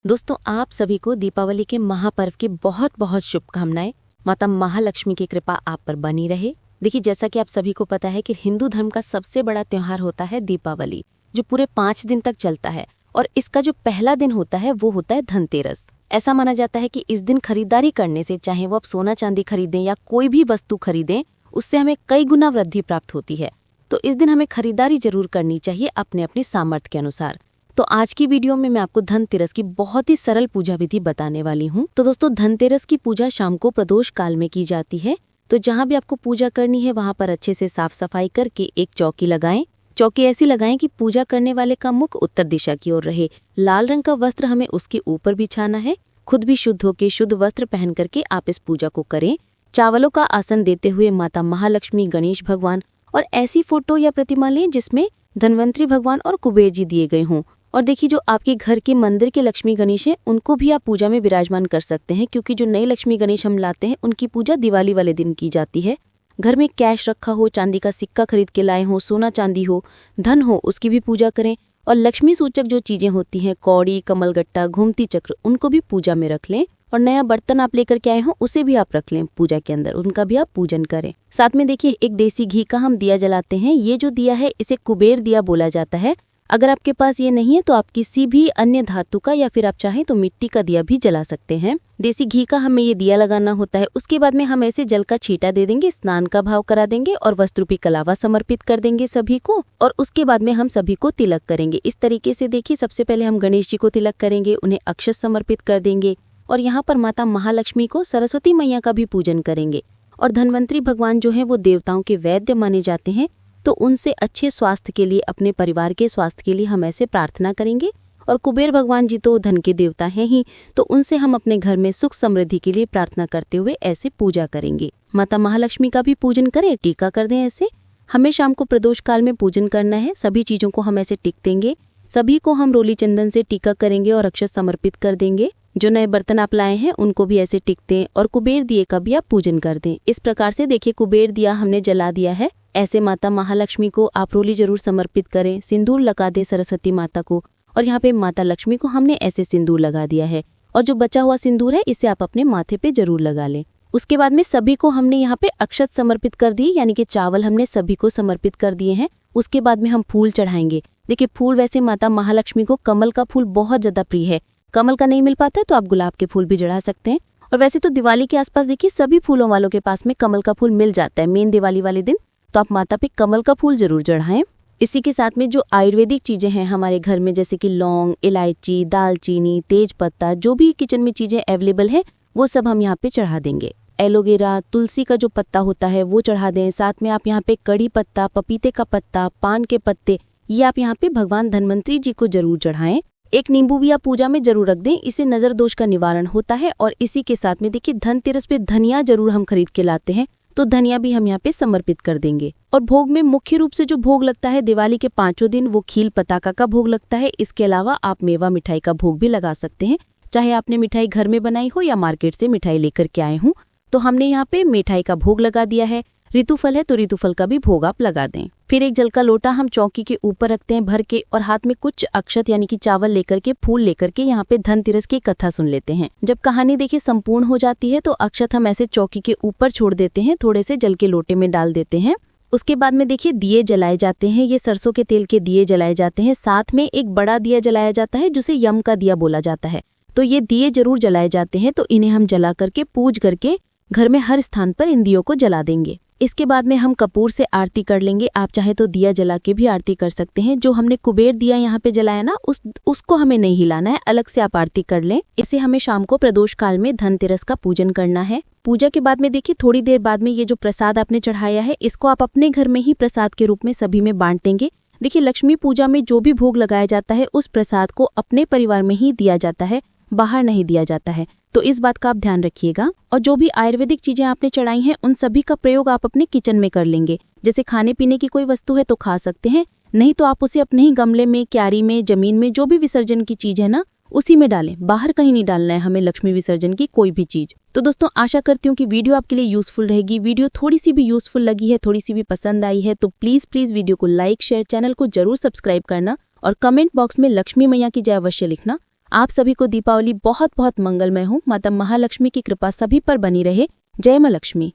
दोस्तों, आप सभी को दीपावली के महापर्व की बहुत बहुत शुभकामनाएं। माता महालक्ष्मी की कृपा आप पर बनी रहे। देखिए, जैसा कि आप सभी को पता है कि हिंदू धर्म का सबसे बड़ा त्योहार होता है दीपावली, जो पूरे 5 दिन तक चलता है। और इसका जो पहला दिन होता है वो होता है धनतेरस। ऐसा माना जाता है कि इस दिन खरीदारी करने से, चाहे वो आप सोना चांदी खरीदें या कोई भी वस्तु खरीदें, उससे हमें कई गुना वृद्धि प्राप्त होती है। तो इस दिन हमें खरीदारी जरूर करनी चाहिए अपने अपने सामर्थ्य के अनुसार। तो आज की वीडियो में मैं आपको धनतेरस की बहुत ही सरल पूजा विधि बताने वाली हूँ। तो दोस्तों, धनतेरस की पूजा शाम को प्रदोष काल में की जाती है। तो जहाँ भी आपको पूजा करनी है वहाँ पर अच्छे से साफ सफाई करके एक चौकी लगाएं। चौकी ऐसी लगाएं कि पूजा करने वाले का मुख उत्तर दिशा की ओर रहे। लाल रंग का वस्त्र हमें उसके ऊपर बिछाना है। खुद भी शुद्ध होकर शुद्ध वस्त्र पहन करके आप इस पूजा को करें। चावलों का आसन देते हुए माता महालक्ष्मी, गणेश भगवान और ऐसी फोटो या प्रतिमा लें जिसमें धनवंतरी भगवान और कुबेर जी दिए गए हों। और देखिए, जो आपके घर के मंदिर के लक्ष्मी गणेश हैं उनको भी आप पूजा में विराजमान कर सकते हैं, क्योंकि जो नए लक्ष्मी गणेश हम लाते हैं उनकी पूजा दिवाली वाले दिन की जाती है। घर में कैश रखा हो, चांदी का सिक्का खरीद के लाए हो, सोना चांदी हो, धन हो, उसकी भी पूजा करें। और लक्ष्मी सूचक जो चीजें होती हैं, कौड़ी, कमलगट्टा, घूमती चक्र, उनको भी पूजा में रख लें। और नया बर्तन आप लेकर के आए हो उसे भी आप रख लें पूजा के अंदर, उनका भी आप पूजन करें। साथ में देखिए, एक देसी घी का हम दिया जलाते हैं। ये जो दिया है इसे कुबेर दिया बोला जाता है। अगर आपके पास ये नहीं है तो आप किसी भी अन्य धातु का या फिर आप चाहें तो मिट्टी का दिया भी जला सकते हैं। देसी घी का हमें ये दिया लगाना होता है। उसके बाद में हम ऐसे जल का छींटा दे देंगे, स्नान का भाव करा देंगे और वस्त्रूपी कलावा समर्पित कर देंगे सभी को। और उसके बाद में हम सभी को तिलक करेंगे। इस तरीके से देखिए, सबसे पहले हम गणेश जी को तिलक करेंगे, उन्हें अक्षत समर्पित कर देंगे। और यहाँ पर माता महालक्ष्मी को, सरस्वती मैया का भी पूजन करेंगे। और धनवंतरी भगवान जो है वो देवताओं के वैद्य माने जाते हैं, तो उनसे अच्छे स्वास्थ्य के लिए, अपने परिवार के स्वास्थ्य के लिए हम ऐसे प्रार्थना करेंगे। और कुबेर भगवान जी तो धन के देवता हैं ही, तो उनसे हम अपने घर में सुख समृद्धि के लिए प्रार्थना करते हुए ऐसे पूजा करेंगे। माता महालक्ष्मी का भी पूजन करें, टीका कर दें। ऐसे हमें शाम को प्रदोष काल में पूजन करना है। सभी चीजों को हम ऐसे टिक देंगे। सभी को हम रोली चंदन से टीका करेंगे और अक्षत समर्पित कर देंगे। जो नए बर्तन आप लाए हैं उनको भी ऐसे टिक दें और कुबेर दिए का भी आप पूजन कर दें। इस प्रकार से देखिए, कुबेर दिया हमने जला दिया है। ऐसे माता महालक्ष्मी को आप रोली जरूर समर्पित करें। सिंदूर लगा दे सरस्वती माता को। और यहाँ पे माता लक्ष्मी को हमने ऐसे सिंदूर लगा दिया है। और जो बचा हुआ सिंदूर है इसे आप अपने माथे पे जरूर लगा लें। उसके बाद में सभी को हमने यहाँ पे अक्षत समर्पित कर दी, यानी कि चावल हमने सभी को समर्पित कर दिए हैं। उसके बाद में हम फूल चढ़ाएंगे। देखिए, फूल वैसे माता महालक्ष्मी को कमल का फूल बहुत ज्यादा प्रिय है। कमल का नहीं मिल पाता है तो आप गुलाब के फूल भी चढ़ा सकते हैं। और वैसे तो दिवाली के आसपास देखिए सभी फूलों वालों के पास में कमल का फूल मिल जाता है मेन दिवाली वाले दिन, तो आप माता पे कमल का फूल जरूर चढ़ाएं। इसी के साथ में जो आयुर्वेदिक चीजें हैं हमारे घर में, जैसे कि लौंग, इलायची, दालचीनी, तेज पत्ता, जो भी किचन में चीजें अवेलेबल है वो सब हम यहाँ पे चढ़ा देंगे। एलोवेरा, तुलसी का जो पत्ता होता है वो चढ़ा दें। साथ में आप यहाँ पे कड़ी पत्ता, पपीते का पत्ता, पान के पत्ते, ये आप यहाँ पे भगवान धनवंतरी जी को जरूर चढ़ाएं। एक नींबू भी आप पूजा में जरूर रख दें, इससे नजर दोष का निवारण होता है। और इसी के साथ में देखिए, धनतेरस पे धनिया जरूर हम खरीद के लाते हैं, तो धनिया भी हम यहाँ पे समर्पित कर देंगे। और भोग में मुख्य रूप से जो भोग लगता है दिवाली के 5 दिन, वो खील पताका का भोग लगता है। इसके अलावा आप मेवा मिठाई का भोग भी लगा सकते हैं, चाहे आपने मिठाई घर में बनाई हो या मार्केट से मिठाई लेकर के आए हों। तो हमने यहाँ पे मिठाई का भोग लगा दिया है। ऋतुफल है तो ऋतुफल का भी भोग आप लगा दें। फिर एक जल का लोटा हम चौकी के ऊपर रखते हैं भर के, और हाथ में कुछ अक्षत यानी कि चावल लेकर के, फूल लेकर के यहाँ पे धनतेरस की कथा सुन लेते हैं। जब कहानी देखिए संपूर्ण हो जाती है तो अक्षत हम ऐसे चौकी के ऊपर छोड़ देते हैं, थोड़े से जल के लोटे में डाल देते हैं। उसके बाद में देखिए दिए जलाए जाते हैं। ये सरसों के तेल के दिए जलाए जाते हैं। साथ में एक बड़ा दिया जलाया जाता है जिसे यम का दिया बोला जाता है। तो ये दिए जरूर जलाए जाते हैं। तो इन्हें हम जला करके, पूज करके घर में हर स्थान पर इन दियों को जला देंगे। इसके बाद में हम कपूर से आरती कर लेंगे। आप चाहे तो दिया जला के भी आरती कर सकते हैं। जो हमने कुबेर दिया यहाँ पे जलाया ना, उसको हमें नहीं हिलाना है, अलग से आप आरती कर लें। इसे हमें शाम को प्रदोष काल में धनतेरस का पूजन करना है। पूजा के बाद में देखिए, थोड़ी देर बाद में ये जो प्रसाद आपने चढ़ाया है इसको आप अपने घर में ही प्रसाद के रूप में सभी में बांट देंगे। देखिए, लक्ष्मी पूजा में जो भी भोग लगाया जाता है उस प्रसाद को अपने परिवार में ही दिया जाता है, बाहर नहीं दिया जाता है। तो इस बात का आप ध्यान रखिएगा। और जो भी आयुर्वेदिक चीजें आपने चढ़ाई हैं उन सभी का प्रयोग आप अपने किचन में कर लेंगे। जैसे खाने पीने की कोई वस्तु है तो खा सकते हैं, नहीं तो आप उसे अपने ही गमले में, क्यारी में, जमीन में, जो भी विसर्जन की चीज है ना उसी में डालें। बाहर कहीं नहीं डालना है हमें लक्ष्मी विसर्जन की कोई भी चीज। तो दोस्तों, आशा करती हूँ कि वीडियो आपके लिए यूजफुल रहेगी। वीडियो थोड़ी सी भी यूजफुल लगी है, थोड़ी सी भी पसंद आई है तो प्लीज वीडियो को लाइक, शेयर, चैनल को जरूर सब्सक्राइब करना और कमेंट बॉक्स में लक्ष्मी मैया की जय अवश्य लिखना। आप सभी को दीपावली बहुत बहुत मंगलमय हो। माता महालक्ष्मी की कृपा सभी पर बनी रहे। जय मां लक्ष्मी।